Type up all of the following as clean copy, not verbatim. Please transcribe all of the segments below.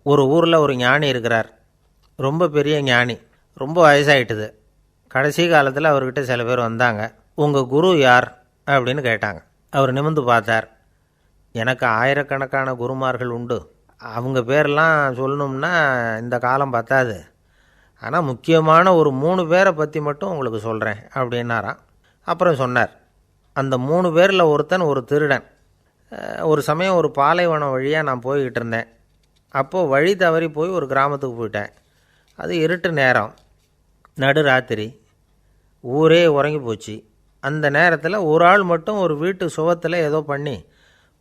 ஒரு ஊரில் ஒரு ஞானி இருக்கிறார். ரொம்ப பெரிய ஞானி. ரொம்ப வயசாகிட்டுது. கடைசி காலத்தில் அவர்கிட்ட சில பேர் வந்தாங்க. உங்கள் குரு யார் அப்படின்னு கேட்டாங்க. அவர் நிமிர்ந்து பார்த்தார். எனக்கு ஆயிரக்கணக்கான குருமார்கள் உண்டு. அவங்க பேரெல்லாம் சொல்லணும்னா இந்த காலம் பத்தாது. ஆனால் முக்கியமான ஒரு 3 பேரை பற்றி மட்டும் உங்களுக்கு சொல்கிறேன் அப்படின்னாராம். அப்புறம் சொன்னார், அந்த 3 பேரில் ஒருத்தன் ஒரு திருடன். ஒரு சமயம் ஒரு பாலைவனம் வழியாக நான் போய்கிட்டு இருந்தேன். அப்போது வழி தவறி போய் ஒரு கிராமத்துக்கு போயிட்டேன். அது இருட்டு நேரம், நடுராத்திரி, ஊரே உறங்கி போச்சு. அந்த நேரத்தில் ஒரு ஆள் மட்டும் ஒரு வீட்டு சுவத்தில் ஏதோ பண்ணி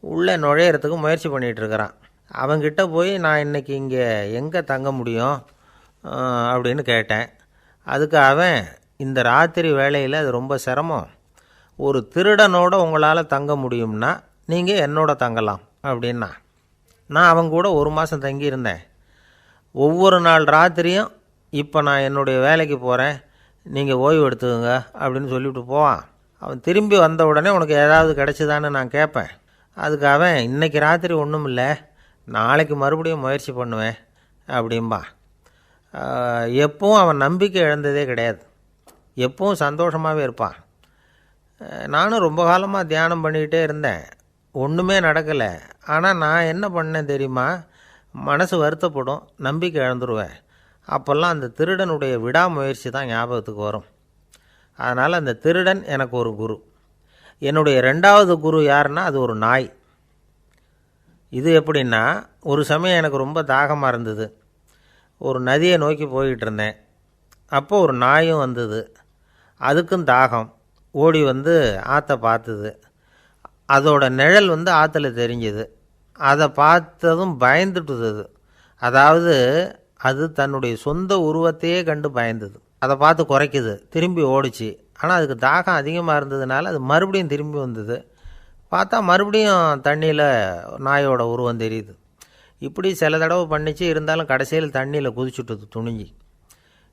உள்ளே நுழையிறதுக்கு முயற்சி பண்ணிகிட்ருக்கிறான். அவங்கிட்ட போய் நான் இன்றைக்கி இங்கே எங்கே தங்க முடியும் அப்படின்னு கேட்டேன். அதுக்கு அவன், இந்த ராத்திரி வேளையில் அது ரொம்ப சிரமம், ஒரு திருடனோட உங்களால் தங்க முடியும்னா நீங்கள் என்னோட தங்கலாம் அப்படின்னா. நான் அவங்க கூட 1 மாதம் தங்கியிருந்தேன். ஒவ்வொரு நாள் ராத்திரியும் இப்போ நான் என்னுடைய வேலைக்கு போகிறேன், நீங்கள் ஓய்வு எடுத்துக்கோங்க அப்படின்னு சொல்லிவிட்டு போவான். அவன் திரும்பி வந்த உடனே உனக்கு ஏதாவது கிடச்சிதான்னு நான் கேட்பேன். அதுக்கு அவன், இன்றைக்கி ராத்திரி ஒன்றும் இல்லை, நாளைக்கு மறுபடியும் முயற்சி பண்ணுவேன் அப்படின்பா. எப்பவும் அவன் நம்பிக்கை இழந்ததே கிடையாது. எப்பவும் சந்தோஷமாகவே இருப்பான். நானும் ரொம்ப காலமாக தியானம் பண்ணிக்கிட்டே இருந்தேன். ஒன்றுமே நடக்கலை. ஆனால் நான் என்ன பண்ணேன் தெரியுமா? மனசு வருத்தப்படும், நம்பிக்கை இழந்துருவேன். அப்போல்லாம் அந்த திருடனுடைய விடாமுயற்சி தான் ஞாபகத்துக்கு வரும். அதனால் அந்த திருடன் எனக்கு ஒரு குரு. என்னுடைய 2வது குரு யாருன்னா அது ஒரு நாய். இது எப்படின்னா, ஒரு சமயம் எனக்கு ரொம்ப தாகமாக இருந்தது. ஒரு நதியை நோக்கி போய்கிட்டு இருந்தேன். அப்போது ஒரு நாயும் வந்தது. அதுக்கும் தாகம். ஓடி வந்து ஆற்றை பார்த்துது. அதோட நிழல் வந்து ஆற்றுல தெரிஞ்சுது. அதை பார்த்ததும் பயந்துட்டுது. அதாவது அது தன்னுடைய சொந்த உருவத்தையே கண்டு பயந்தது. அதை பார்த்து குறைக்குது, திரும்பி ஓடிச்சு. ஆனால் அதுக்கு தாகம் அதிகமாக இருந்ததுனால அது மறுபடியும் திரும்பி வந்தது. பார்த்தா மறுபடியும் தண்ணியில் நாயோட உருவம் தெரியுது. இப்படி சில தடவை பண்ணிச்சு. இருந்தாலும் கடைசியில் தண்ணியில் குதிச்சுட்டுது துணிஞ்சி.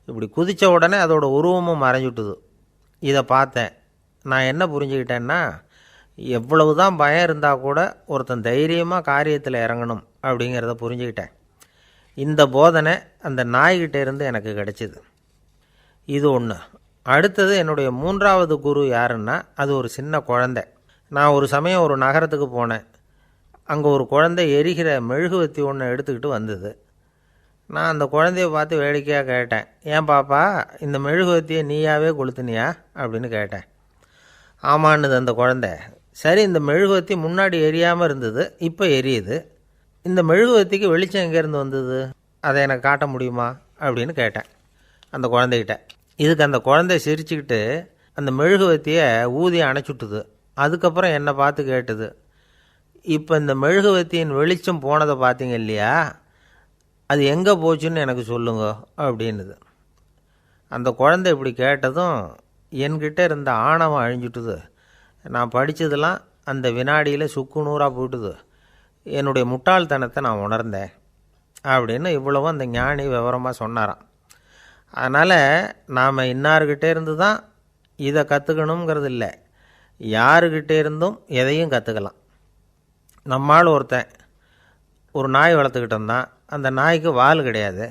இப்படி குதித்த உடனே அதோட உருவமும் மறைஞ்சுட்டுது. இதை பார்த்தேன். நான் என்ன புரிஞ்சுக்கிட்டேன்னா, எவ்வளவு தான் பயம் இருந்தால் கூட ஒருத்தன் தைரியமாக காரியத்தில் இறங்கணும் அப்படிங்கிறத புரிஞ்சுக்கிட்டேன். இந்த போதனை அந்த நாய்கிட்ட இருந்து எனக்கு கிடைச்சிது. இது ஒன்று. அடுத்தது என்னுடைய 3வது குரு யாருன்னா அது ஒரு சின்ன குழந்தை. நான் ஒரு சமயம் ஒரு நகரத்துக்கு போனேன். அங்கே ஒரு குழந்தை எரிகிற மெழுகுவத்தி ஒன்று எடுத்துக்கிட்டு வந்தது. நான் அந்த குழந்தைய பார்த்து வேடிக்கையாக கேட்டேன், ஏன் பாப்பா, இந்த மெழுகுவத்தியை நீயாவே கொளுத்துனியா அப்படின்னு கேட்டேன். ஆமான்னுது அந்த குழந்தை. சரி, இந்த மெழுகுவத்தி முன்னாடி எரியாமல் இருந்தது, இப்போ எரியுது. இந்த மெழுகுவத்திக்கு வெளிச்சம் எங்கேருந்து வந்தது, அதை எனக்கு காட்ட முடியுமா அப்படின்னு கேட்டேன் அந்த குழந்தைகிட்ட. இதுக்கு அந்த குழந்தை சிரிச்சுக்கிட்டு அந்த மெழுகுவத்தியை ஊதி அணைச்சுட்டுது. அதுக்கப்புறம் என்னை பார்த்து கேட்டுது, இப்போ இந்த மெழுகுவத்தியின் வெளிச்சம் போனதை பார்த்தீங்க இல்லையா, அது எங்கே போச்சுன்னு எனக்கு சொல்லுங்க அப்படின்னுது. அந்த குழந்தை இப்படி கேட்டதும் என்கிட்ட இருந்த ஆணவம் அழிஞ்சுட்டுது. நான் படித்ததெல்லாம் அந்த வினாடியில் சுக்கு நூறாக போயிட்டுது. என்னுடைய முட்டாள்தனத்தை நான் உணர்ந்தேன் அப்படின்னு இவ்வளவும் அந்த ஞானி விவரமாக சொன்னாராம். அதனால் நாம் இன்னார்கிட்டே இருந்து தான் இதை கற்றுக்கணுங்கிறது இல்லை, யாருக்கிட்டே இருந்தும் எதையும் கற்றுக்கலாம். நம்மால் ஒருத்தன் ஒரு நாய் வளர்த்துக்கிட்டு இருந்தான். அந்த நாய்க்கு வால் கிடையாது.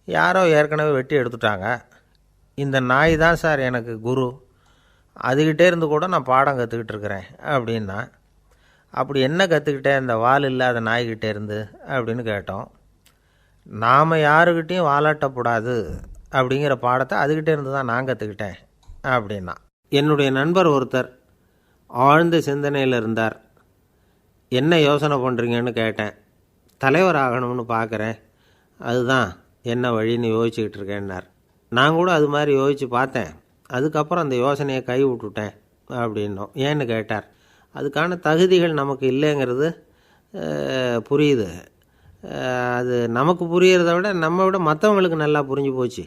யாரோ ஏற்கனவே வெட்டி எடுத்துட்டாங்க. இந்த நாய் தான் சார் எனக்கு குரு, அதுக்கிட்டே இருந்து கூட நான் பாடம் கற்றுக்கிட்டு இருக்கிறேன் அப்படின்னா. அப்படி என்ன கற்றுக்கிட்டேன் இந்த வால் இல்லாத நாய்கிட்டே இருந்து அப்படின்னு கேட்டோம். நாம் யாருக்கிட்டேயும் வாலாட்டக்கூடாது அப்படிங்கிற பாடத்தை அதுக்கிட்டே இருந்து தான் நான் கற்றுக்கிட்டேன் அப்படின்னா. என்னுடைய நண்பர் ஒருத்தர் ஆழ்ந்த சிந்தனையில் இருந்தார். என்ன யோசனை பண்ணுறீங்கன்னு கேட்டேன். தலைவர் ஆகணும்னு பார்க்குறேன், அதுதான் என்ன வழின்னு யோசிச்சுக்கிட்டு இருக்கேன்னார். நான் கூட அது மாதிரி யோசித்து பார்த்தேன். அதுக்கப்புறம் அந்த யோசனையை கை விட்டுட்டேன் அப்படின்னோம். ஏன்னு கேட்டார். அதுக்கான தகுதிகள் நமக்கு இல்லைங்கிறது புரியுது. அது நமக்கு புரியறத விட நம்ம விட மற்றவங்களுக்கு நல்லா புரிஞ்சு போச்சு.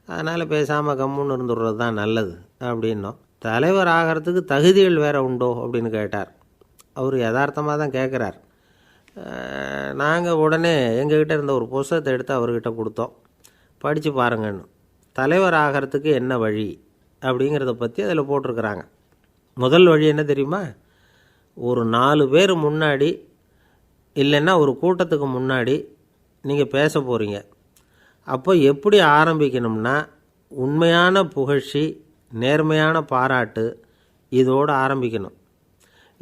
அதனால் பேசாமல் கம்முன்னு இருந்துடுறது தான் நல்லது அப்படின்னோம். தலைவர் ஆகிறதுக்கு தகுதிகள் வேறு உண்டோ அப்படின்னு கேட்டார். அவர் யதார்த்தமாக தான் கேட்குறார். நாங்கள் உடனே எங்ககிட்ட இருந்த ஒரு புத்தகத்தை எடுத்து அவர்கிட்ட கொடுத்தோம். படித்து பாருங்கன்னு. தலைவர் ஆகிறதுக்கு என்ன வழி அப்படிங்கிறத பற்றி அதில் போட்டிருக்கிறாங்க. முதல் வழி என்ன தெரியுமா? ஒரு 4 பேர் முன்னாடி இல்லைன்னா ஒரு கூட்டத்துக்கு முன்னாடி நீங்கள் பேச போகிறீங்க. அப்போ எப்படி ஆரம்பிக்கணும்னா, உண்மையான புகழ்ச்சி, நேர்மையான பாராட்டு, இதோடு ஆரம்பிக்கணும்.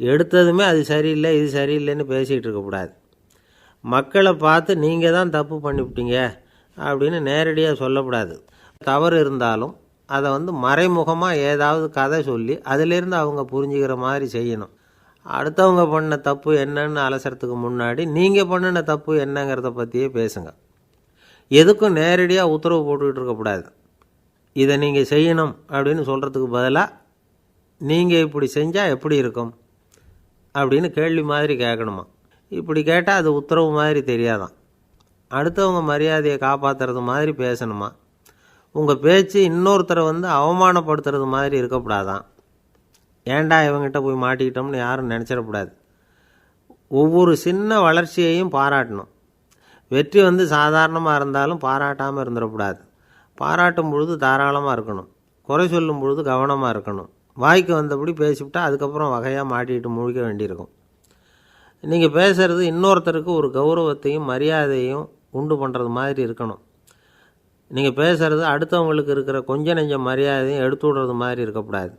எடுத்ததுமே அது சரியில்லை இது சரியில்லைன்னு பேசிகிட்டு இருக்கக்கூடாது. மக்களை பார்த்து நீங்கள் தான் தப்பு பண்ணிவிட்டீங்க அப்படின்னு நேரடியாக சொல்லக்கூடாது. தவறு இருந்தாலும் அதை மறைமுகமாக ஏதாவது கதை சொல்லி அதிலிருந்து அவங்க புரிஞ்சுக்கிற மாதிரி செய்யணும். அடுத்தவங்க பண்ண தப்பு என்னன்னு அலசறதுக்கு முன்னாடி நீங்கள் பண்ணின தப்பு என்னங்கிறத பற்றியே பேசுங்க. எதுக்கும் நேரடியாக உத்தரவு போட்டுக்கிட்டு இருக்கக்கூடாது. இதை நீங்கள் செய்யணும் அப்படின்னு சொல்கிறதுக்கு பதிலாக நீங்கள் இப்படி செஞ்சால் எப்படி இருக்கும் அப்படின்னு கேள்வி மாதிரி கேட்கணுமா. இப்படி கேட்டால் அது உத்தரவு மாதிரி தெரியாதான். அடுத்தவங்க மரியாதையை காப்பாற்றுறது மாதிரி பேசணுமா. உங்கள் பேச்சு இன்னொருத்தரை அவமானப்படுத்துறது மாதிரி இருக்கக்கூடாதான். ஏண்டா இவங்ககிட்ட போய் மாட்டிக்கிட்டோம்னு யாரும் நினச்சிடக்கூடாது. ஒவ்வொரு சின்ன வளர்ச்சியையும் பாராட்டணும். வெற்றி சாதாரணமாக இருந்தாலும் பாராட்டாமல் இருந்துடக்கூடாது. பாராட்டும் பொழுது தாராளமாக இருக்கணும். குறை சொல்லும் பொழுது கவனமாக இருக்கணும். வாய்க்கு வந்தபடி பேசிவிட்டால் அதுக்கப்புறம் வகையாக மாட்டிக்கிட்டு முழிக்க வேண்டியிருக்கும். நீங்கள் பேசுகிறது இன்னொருத்தருக்கு ஒரு கௌரவத்தையும் மரியாதையும் உண்டு பண்ணுறது மாதிரி இருக்கணும். நீங்கள் பேசுகிறது அடுத்தவங்களுக்கு இருக்கிற கொஞ்ச நெஞ்ச மரியாதையும் எடுத்து விடுறது மாதிரி இருக்கக்கூடாது.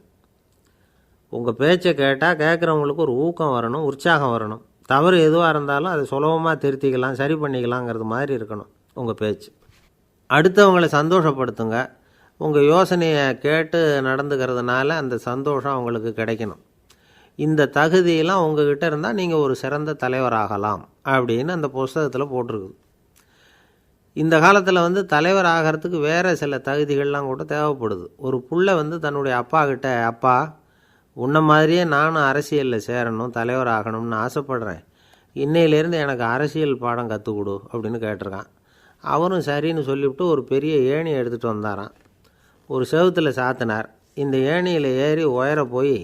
உங்கள் பேச்சை கேட்டால் கேட்குறவங்களுக்கு ஒரு ஊக்கம் வரணும், உற்சாகம் வரணும். தவறு எதுவாக இருந்தாலும் அதை சுலபமாக திருத்திக்கலாம், சரி பண்ணிக்கலாங்கிறது மாதிரி இருக்கணும் உங்கள் பேச்சு. அடுத்தவங்களை சந்தோஷப்படுத்துங்க. உங்கள் யோசனையை கேட்டு நடந்துக்கிறதுனால அந்த சந்தோஷம் அவங்களுக்கு கிடைக்கணும். இந்த தகுதியெல்லாம் உங்ககிட்ட இருந்தால் நீங்கள் ஒரு சிறந்த தலைவராகலாம் அப்படின்னு அந்த புஸ்தகத்தில் போட்டிருக்குது. இந்த காலத்தில் தலைவர் ஆகிறதுக்கு வேறு சில தகுதிகள்லாம் கூட தேவைப்படுது. ஒரு புள்ள தன்னுடைய அப்பா கிட்ட, அப்பா உன்ன மாதிரியே நானும் அரசியலில் சேரணும், தலைவர் ஆகணும்னு ஆசைப்படுறேன், இன்னையிலேருந்து எனக்கு அரசியல் பாடம் கற்றுக் கொடு அப்படின்னு கேட்டிருக்கான். அவரும் சரின்னு சொல்லிவிட்டு ஒரு பெரிய ஏணியை எடுத்துகிட்டு வந்தாராம். ஒரு செவுத்தில் சாத்தினார். இந்த ஏணியில் ஏறி உயர போய்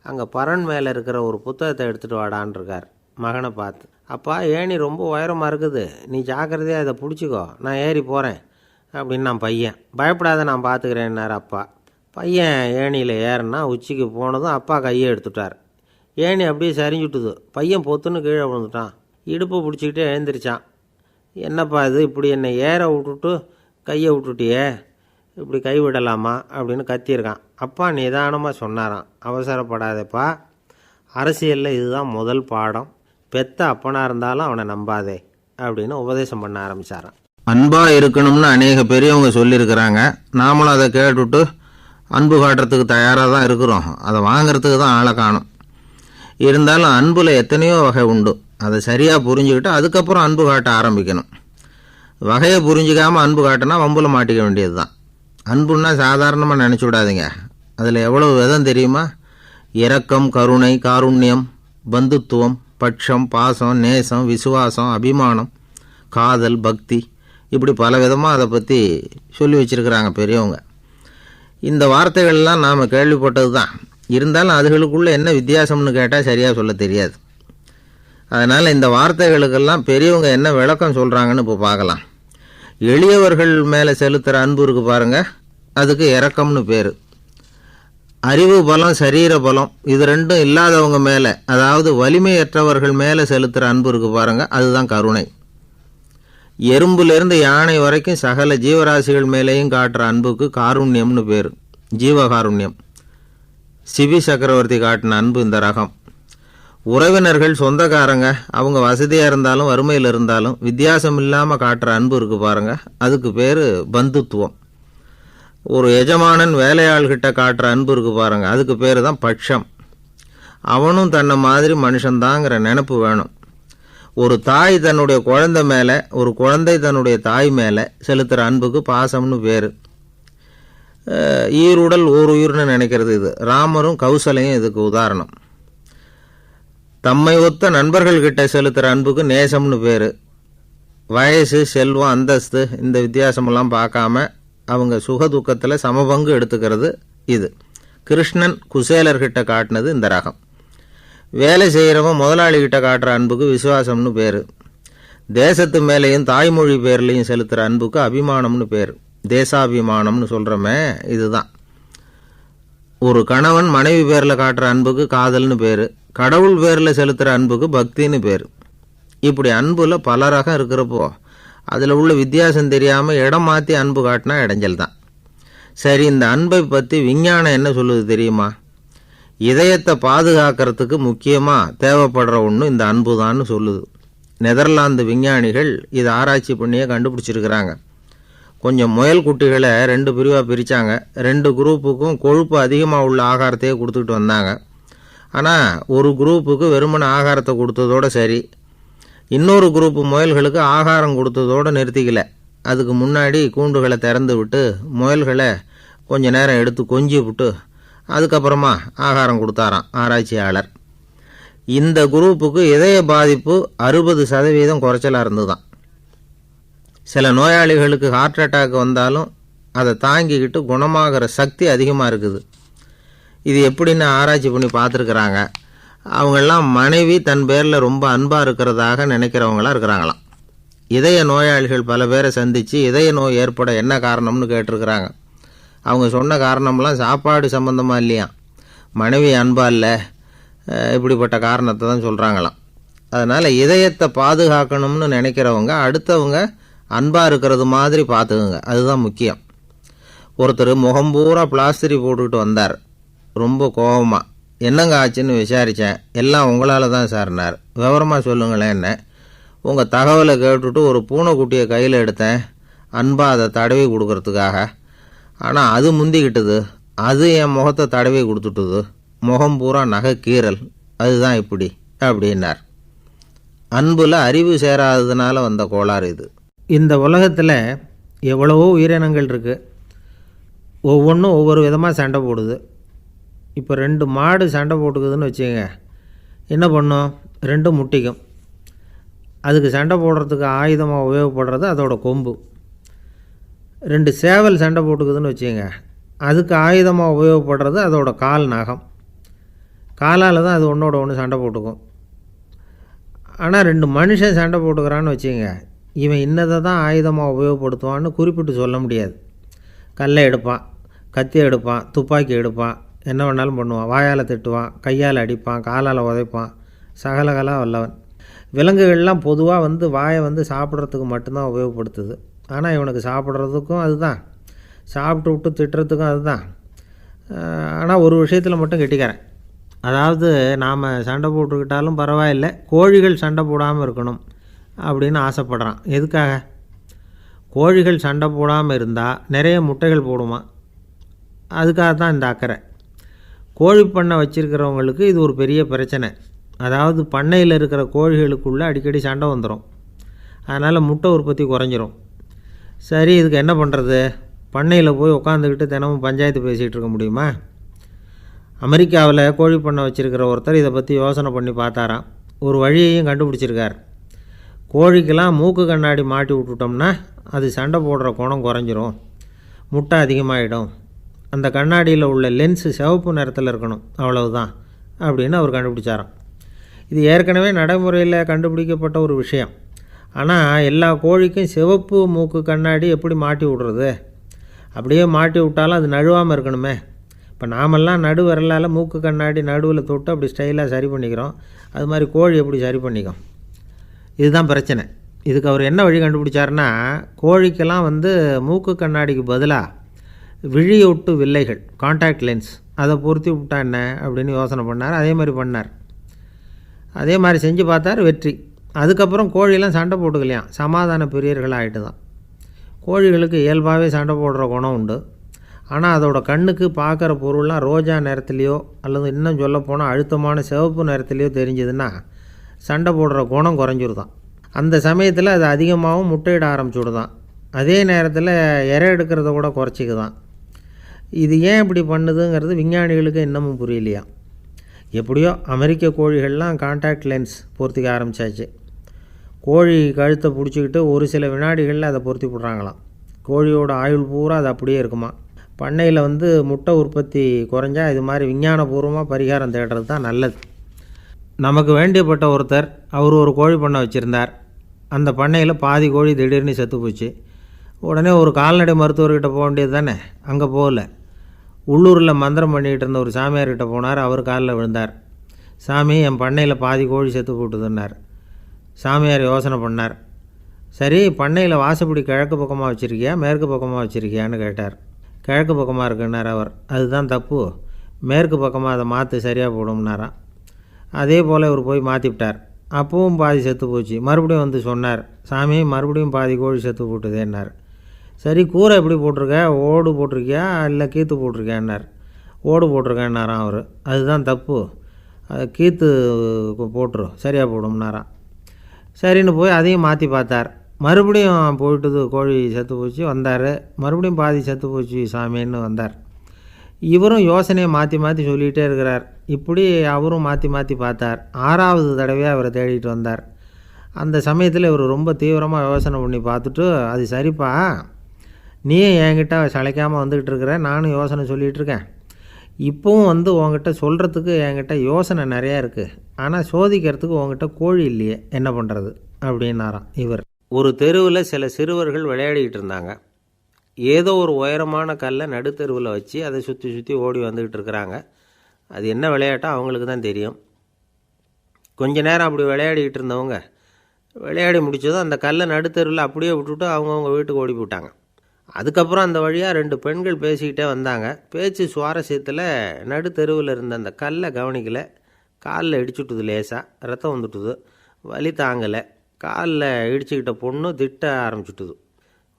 அங்கே பரன் மேலே இருக்கிற ஒரு புத்தகத்தை எடுத்துகிட்டு வாடான்ருக்கார் மகனை பார்த்து. அப்பா ஏணி ரொம்ப உயரமாக இருக்குது, நீ ஜாக்கிரதையாக இதை பிடிச்சிக்கோ, நான் ஏறி போகிறேன் அப்படின்னு நான் பையன். பயப்படாத நான் பார்த்துக்கிறேன்னார் அப்பா. பையன் ஏணியில் ஏறினா உச்சிக்கு போனதும் அப்பா கையை எடுத்துட்டார். ஏணி அப்படியே சரிஞ்சுட்டுது. பையன் பொத்துன்னு கீழே விழுந்துட்டான். இடுப்பை பிடிச்சிக்கிட்டே எழுந்திரிச்சான். என்னப்பா இது, இப்படி என்னை ஏற விட்டுட்டு கையை விட்டுட்டியே, இப்படி கைவிடலாமா அப்படின்னு கத்தியிருக்கான். அப்பா நிதானமாக சொன்னாராம், அவசரப்படாதேப்பா, அரசியலில் இதுதான் முதல் பாடம், பெத்த அப்பனாக இருந்தாலும் அவனை நம்பாதே அப்படின்னு உபதேசம் பண்ண ஆரம்பித்தாராம். அன்பாக இருக்கணும்னு அநேக பெரியவங்க சொல்லியிருக்கிறாங்க. நாமளும் அதை கேட்டுவிட்டு அன்பு காட்டுறதுக்கு தயாராக தான் இருக்கிறோம். அதை வாங்கிறதுக்கு தான் ஆளை காணும். இருந்தாலும் அன்பில் எத்தனையோ வகை உண்டு. அதை சரியாக புரிஞ்சுக்கிட்டு அதுக்கப்புறம் அன்பு காட்ட ஆரம்பிக்கணும். வகையை புரிஞ்சிக்காமல் அன்பு காட்டினா வம்புல மாட்டிக்க வேண்டியது தான். அன்புன்னா சாதாரணமாக நினச்சி விடாதீங்க. அதில் எவ்வளோ விதம் தெரியுமா? இரக்கம், கருணை, காருண்யம், பந்துத்துவம், பட்சம், பாசம், நேசம், விசுவாசம், அபிமானம், காதல், பக்தி, இப்படி பல விதமாக அதை பற்றி சொல்லி வச்சுருக்கிறாங்க பெரியவங்க. இந்த வார்த்தைகள்லாம் நாம் கேள்விப்பட்டது தான். இருந்தாலும் அதுகளுக்குள்ளே என்ன வித்தியாசம்னு கேட்டால் சரியாக சொல்ல தெரியாது. அதனால் இந்த வார்த்தைகளுக்கெல்லாம் பெரியவங்க என்ன விளக்கம் சொல்கிறாங்கன்னு இப்போ பார்க்கலாம். எளியவர்கள் மேலே செலுத்துகிற அன்பு இருக்கு பாருங்கள், அதுக்கு இரக்கம்னு பேர். அறிவு பலம், சரீர பலம், இது ரெண்டும் இல்லாதவங்க மேலே, அதாவது வலிமையற்றவர்கள் மேலே செலுத்துகிற அன்பு இருக்கு பாருங்கள், அதுதான் கருணை. எறும்புலேருந்து யானை வரைக்கும் சகல ஜீவராசிகள் மேலேயும் காட்டுற அன்புக்கு காருண்யம்னு பேர், ஜீவகாருண்யம். சிபி சக்கரவர்த்தி காட்டின அன்பு இந்த ரகம். உறவினர்கள், சொந்தக்காரங்க, அவங்க வசதியாக இருந்தாலும் வறுமையில் இருந்தாலும் வித்தியாசம் இல்லாமல் காட்டுற அன்பு இருக்கு பாருங்க, அதுக்கு பேர் பந்துத்துவம். ஒரு எஜமானன் வேலையாள்கிட்ட காட்டுற அன்பு இருக்கு பாருங்க, அதுக்கு பேர் தான் பட்சம். அவனும் தன்னை மாதிரி மனுஷன்தாங்கிற நினப்பு வேணும். ஒரு தாய் தன்னுடைய குழந்தை மேலே, ஒரு குழந்தை தன்னுடைய தாய் மேலே செலுத்துகிற அன்புக்கு பாசம்னு பேர். ஈருடல் ஓர் உயிர்னு நினைக்கிறது இது. ராமரும் கௌசலையும் இதுக்கு உதாரணம். தம்மை ஒத்த நண்பர்கள்கிட்ட செலுத்துகிற அன்புக்கு நேசம்னு பேர். வயசு, செல்வம், அந்தஸ்து, இந்த வித்தியாசமெல்லாம் பார்க்காம அவங்க சுக துக்கத்தில் சமபங்கு எடுத்துக்கிறது இது. கிருஷ்ணன் குசேலர்கிட்ட காட்டினது இந்த ரகம். வேலை செய்கிறவன் முதலாளிகிட்ட காட்டுற அன்புக்கு விசுவாசம்னு பேர். தேசத்து மேலேயும் தாய்மொழி பேர்லையும் செலுத்துகிற அன்புக்கு அபிமானம்னு பேர். தேசாபிமானம்னு சொல்கிறோமே, இதுதான். ஒரு கணவன் மனைவி பேரில் காட்டுற அன்புக்கு காதல்னு பேர். கடவுள் பேரில் செலுத்துகிற அன்புக்கு பக்தின்னு பேர். இப்படி அன்புல பல ரகம் இருக்கிறப்போ அதில் உள்ள வித்தியாசம் தெரியாமல் இடம் மாற்றி அன்பு காட்டினா இடைஞ்சல் தான். சரி, இந்த அன்பை பற்றி விஞ்ஞானம் என்ன சொல்லுது தெரியுமா? இதயத்தை பாதுகாக்கிறதுக்கு முக்கியமாக தேவைப்படுற ஒன்று இந்த அன்பு தான்னு சொல்லுது. நெதர்லாந்து விஞ்ஞானிகள் இதை ஆராய்ச்சி பண்ணியே கண்டுபிடிச்சிருக்கிறாங்க. கொஞ்சம் முயல் குட்டிகளை 2 பிரிவாக பிரித்தாங்க. 2 குரூப்புக்கும் கொழுப்பு அதிகமாக உள்ள ஆகாரத்தையே கொடுத்துக்கிட்டு வந்தாங்க. ஆனால் ஒரு குரூப்புக்கு வெறுமன ஆகாரத்தை கொடுத்ததோடு சரி, இன்னொரு குரூப்பு முயல்களுக்கு ஆகாரம் கொடுத்ததோடு நிறுத்திக்கல. அதுக்கு முன்னாடி கூண்டுகளை திறந்து விட்டு முயல்களை கொஞ்ச நேரம் எடுத்து கொஞ்சி விட்டு அதுக்கப்புறமா ஆகாரம் கொடுத்தாராம் ஆராய்ச்சியாளர். இந்த குரூப்புக்கு இதய பாதிப்பு 60% குறைச்சலாக இருந்துதான். சில நோயாளிகளுக்கு ஹார்ட் அட்டாக் வந்தாலும் அதை தாங்கிக்கிட்டு குணமாகிற சக்தி அதிகமாக இருக்குது. இது எப்படின்னு ஆராய்ச்சி பண்ணி பார்த்துருக்குறாங்க. அவங்கெல்லாம் மனைவி தன் பேரில் ரொம்ப அன்பாக இருக்கிறதாக நினைக்கிறவங்களாம் இருக்கிறாங்களாம். இதய நோயாளிகள் பல பேரை சந்தித்து இதய நோய் ஏற்பட என்ன காரணம்னு கேட்டிருக்கிறாங்க. அவங்க சொன்ன காரணம்லாம் சாப்பாடு சம்மந்தமாக இல்லையா, மனைவி அன்பா இல்லை, இப்படிப்பட்ட காரணத்தை தான் சொல்கிறாங்களாம். அதனால் இதயத்தை பாதுகாக்கணும்னு நினைக்கிறவங்க அடுத்தவங்க அன்பாக இருக்கிறது மாதிரி பார்த்துக்குங்க, அதுதான் முக்கியம். ஒருத்தர் முகம் பூரா பிளாஸ்டரி போட்டுக்கிட்டு வந்தார். ரொம்ப கோபமாக, என்னங்க ஆச்சுன்னு விசாரித்தேன். எல்லாம் உங்களால் தான் சார்னார். விவரமாக சொல்லுங்களேன். என்ன உங்கள் தகவலை கேட்டுட்டு ஒரு பூனைக்குட்டியை கையில் எடுத்தேன், அன்பாக அதை தடவி கொடுக்கறதுக்காக. ஆனால் அது முந்திக்கிட்டது, அது என் முகத்தை தடவி கொடுத்துட்டுது, முகம் பூரா நகை கீறல், அதுதான் இப்படி அப்படின்னார். அன்பில் அறிவு சேராததுனால வந்த கோளாறு இது. இந்த உலகத்தில் எவ்வளவோ உயிரினங்கள் இருக்குது. ஒவ்வொன்றும் ஒவ்வொரு விதமாக சண்டை போடுது. இப்போ 2 மாடு சண்டை போட்டுக்குதுன்னு வச்சுக்கோங்க, என்ன பண்ணும்? 2 முட்டிக்கும். அதுக்கு சண்டை போடுறதுக்கு ஆயுதமாக உபயோகப்படுறது அதோட கொம்பு. 2 சேவல் சண்டை போட்டுக்குதுன்னு வச்சுக்கோங்க, அதுக்கு ஆயுதமாக உபயோகப்படுறது அதோட கால் நகம். காலால் தான் அது ஒன்றோட ஒன்று சண்டை போட்டுக்கும். ஆனால் 2 மனுஷன் சண்டை போட்டுக்கிறான்னு வச்சுக்கோங்க, இவன் இன்னதை தான் ஆயுதமாக உபயோகப்படுத்துவான்னு குறிப்பிட்டு சொல்ல முடியாது. கல்லை எடுப்பான், கத்தி எடுப்பான், துப்பாக்கி எடுப்பான், என்ன வேணாலும் பண்ணுவான். வாயால் திட்டுவான், கையால் அடிப்பான், காலால் உதைப்பான், சகலகலாக வல்லவன். விலங்குகள்லாம் பொதுவாக வாயை சாப்பிட்றதுக்கு மட்டும்தான் உபயோகப்படுத்துது. ஆனால் இவனுக்கு சாப்பிட்றதுக்கும் அதுதான், சாப்பிட்டு விட்டு திட்டுறதுக்கும் அதுதான். ஆனால் ஒரு விஷயத்தில் மட்டும் கெட்டிக்கிறேன். அதாவது நாம் சண்டை போட்டுக்கிட்டாலும் பரவாயில்லை, கோழிகள் சண்டை போடாமல் இருக்கணும் அப்படின்னு ஆசைப்படுறான். எதுக்காக? கோழிகள் சண்டை போடாமல் இருந்தால் நிறைய முட்டைகள் போடுமா, அதுக்காக தான் இந்த அக்கறை. கோழி பண்ணை வச்சுருக்கிறவங்களுக்கு இது ஒரு பெரிய பிரச்சனை. அதாவது பண்ணையில் இருக்கிற கோழிகளுக்குள்ளே அடிக்கடி சண்டை வந்துடும். அதனால் முட்டை உற்பத்தி குறைஞ்சிரும். சரி, இதுக்கு என்ன பண்ணுறது? பண்ணையில் போய் உட்காந்துக்கிட்டு தினமும் பஞ்சாயத்து பேசிகிட்டு இருக்க முடியுமா? அமெரிக்காவில் கோழி பண்ணை வச்சுருக்கிற ஒருத்தர் இதை பற்றி யோசனை பண்ணி பார்த்தாராம். ஒரு வழியையும் கண்டுபிடிச்சிருக்கார். கோழிக்கெல்லாம் மூக்கு கண்ணாடி மாட்டி விட்டுட்டோம்னா அது சண்டை போடுற குணம் குறைஞ்சிரும், முட்டை அதிகமாகிடும். அந்த கண்ணாடியில் உள்ள லென்ஸு சிவப்பு நிறத்தில் இருக்கணும், அவ்வளவுதான் அப்படின்னு அவர் கண்டுபிடிச்சாராம். இது ஏற்கனவே நடைமுறையில் கண்டுபிடிக்கப்பட்ட ஒரு விஷயம். ஆனால் எல்லா கோழிக்கும் சிவப்பு மூக்கு கண்ணாடி எப்படி மாட்டி விடுறது? அப்படியே மாட்டி விட்டாலும் அது நழுவாமல் இருக்கணுமே. இப்போ நாமெல்லாம் நடு விரலால் மூக்கு கண்ணாடி நடுவில் தொட்டு அப்படி ஸ்டைலாக சரி பண்ணிக்கிறோம். அது மாதிரி கோழி எப்படி சரி பண்ணிக்கும்? இதுதான் பிரச்சனை. இதுக்கு அவர் என்ன வழி கண்டுபிடிச்சாருன்னா, கோழிக்கெல்லாம் மூக்கு கண்ணாடிக்கு பதிலாக விழியொட்டு வில்லைகள், காண்டாக்ட் லென்ஸ், அதை பொருத்தி விட்டா என்ன அப்படின்னு யோசனை பண்ணார். அதே மாதிரி பண்ணார். அதே மாதிரி செஞ்சு பார்த்தார், வெற்றி. அதுக்கப்புறம் கோழியெல்லாம் சண்டை போட்டுக்கலையாம், சமாதான பிரியர்கள் ஆகிட்டு தான். கோழிகளுக்கு இயல்பாகவே சண்டை போடுற குணம் உண்டு. ஆனால் அதோட கண்ணுக்கு பார்க்குற பொருள்லாம் ரோஜா நிறத்துலையோ அல்லது இன்னும் சொல்லப்போனால் அழுத்தமான சிவப்பு நிறத்துலையோ தெரிஞ்சதுன்னா சண்டை போடுற குணம் குறைஞ்சிருதான். அந்த சமயத்தில் அது அதிகமாகவும் முட்டையிட ஆரம்பிச்சுடுதான். அதே நேரத்தில் இறை எடுக்கிறத கூட குறைச்சிக்குதான். இது ஏன் இப்படி பண்ணுதுங்கிறது விஞ்ஞானிகளுக்கு இன்னமும் புரியலையா. எப்படியோ அமெரிக்க கோழிகள்லாம் காண்டாக்ட் லென்ஸ் பொருத்திக்க ஆரம்பித்தாச்சு. கோழி கழுத்தை பிடிச்சிக்கிட்டு ஒரு சில வினாடிகளில் அதை பொருத்தி விட்றாங்களாம். கோழியோட ஆயுள் பூரா அது அப்படியே இருக்குமா. பண்ணையில் முட்டை உற்பத்தி குறைஞ்சா இது மாதிரி விஞ்ஞானபூர்வமாக பரிகாரம் தேடுறது தான் நல்லது. நமக்கு வேண்டியப்பட்ட ஒருத்தர், அவர் ஒரு கோழி பண்ணை வச்சுருந்தார். அந்த பண்ணையில் பாதி கோழி திடீர்னு செத்து போச்சு. உடனே ஒரு கால்நடை மருத்துவர்கிட்ட போக வேண்டியது தானே. அங்கே போகல, உள்ளூரில் மந்திரம் பண்ணிகிட்டு இருந்த ஒரு சாமியார்கிட்ட போனார். அவர் காலில் விழுந்தார். சாமி, என் பண்ணையில் பாதி கோழி செத்து போட்டுதுன்னார். சாமியார் யோசனை பண்ணார். சரி, பண்ணையில் வாசப்படி கிழக்கு பக்கமாக வச்சுருக்கியா மேற்கு பக்கமாக வச்சுருக்கியான்னு கேட்டார். கிழக்கு பக்கமாக இருக்குன்னார் அவர். அதுதான் தப்பு, மேற்கு பக்கமாக அதை மாற்று சரியாக போடும்னாராம். அதே போல் இவர் போய் மாற்றிவிட்டார். அப்பவும் பாதி செத்து போச்சு. மறுபடியும் வந்து சொன்னார், சாமி மறுபடியும் பாதி கோழி செத்து போட்டுதேன்னார். சரி, கூரை எப்படி போட்டிருக்க, ஓடு போட்டிருக்கியா இல்லை கீத்து போட்டிருக்கியான்னார். ஓடு போட்டிருக்கேன்னாராம் அவர். அதுதான் தப்பு, அது கீத்து போட்டுரும் சரியாக போடும்னாராம். சரின்னு போய் அதையும் மாற்றி பார்த்தார். மறுபடியும் போயிட்டுது, கோழி செத்து போச்சு. வந்தார், மறுபடியும் பாதி செத்து போச்சு சாமின்னு வந்தார். இவரும் யோசனையை மாற்றி மாற்றி சொல்லிகிட்டே இருக்கிறார். இப்படி அவரும் மாற்றி மாற்றி பார்த்தார். 6வது தடவையாக அவரை தேடிட்டு வந்தார். அந்த சமயத்தில் இவர் ரொம்ப தீவிரமாக யோசனை பண்ணி பார்த்துட்டு, அது சரிப்பா, நீயும் என்கிட்ட சளைக்காமல் வந்துக்கிட்டு இருக்கிற, நானும் யோசனை சொல்லிகிட்டு இருக்கேன். இப்போவும் வந்து உங்ககிட்ட சொல்கிறதுக்கு என்கிட்ட யோசனை நிறையா இருக்குது, ஆனால் சோதிக்கிறதுக்கு உங்ககிட்ட கோழி இல்லையே, என்ன பண்ணுறது அப்படின்னாராம் இவர். ஒரு தெருவில் சில சிறுவர்கள் விளையாடிக்கிட்டு இருந்தாங்க. ஏதோ ஒரு உயரமான கல்லை நடுத்தெருவில் வச்சு அதை சுற்றி சுற்றி ஓடி வந்துக்கிட்டு இருக்கிறாங்க. அது என்ன விளையாட்டோ அவங்களுக்கு தான் தெரியும். கொஞ்ச நேரம் அப்படி விளையாடிக்கிட்டு இருந்தவங்க விளையாடி முடித்ததும் அந்த கல்லை நடுத்தெருவில் அப்படியே விட்டுட்டு அவங்கவுங்க வீட்டுக்கு ஓடி போட்டாங்க. அதுக்கப்புறம் அந்த வழியாக 2 பெண்கள் பேசிக்கிட்டே வந்தாங்க. பேச்சு சுவாரஸ்யத்தில் நடுத்தெருவில் இருந்த அந்த கல்லை கவனிக்கலை. காலில் இடிச்சுட்டுது, லேசாக ரத்தம் வந்துட்டுது, வலி தாங்கலை. காலில் இடிச்சுக்கிட்ட பொண்ணு திட்ட ஆரம்பிச்சுட்டுது.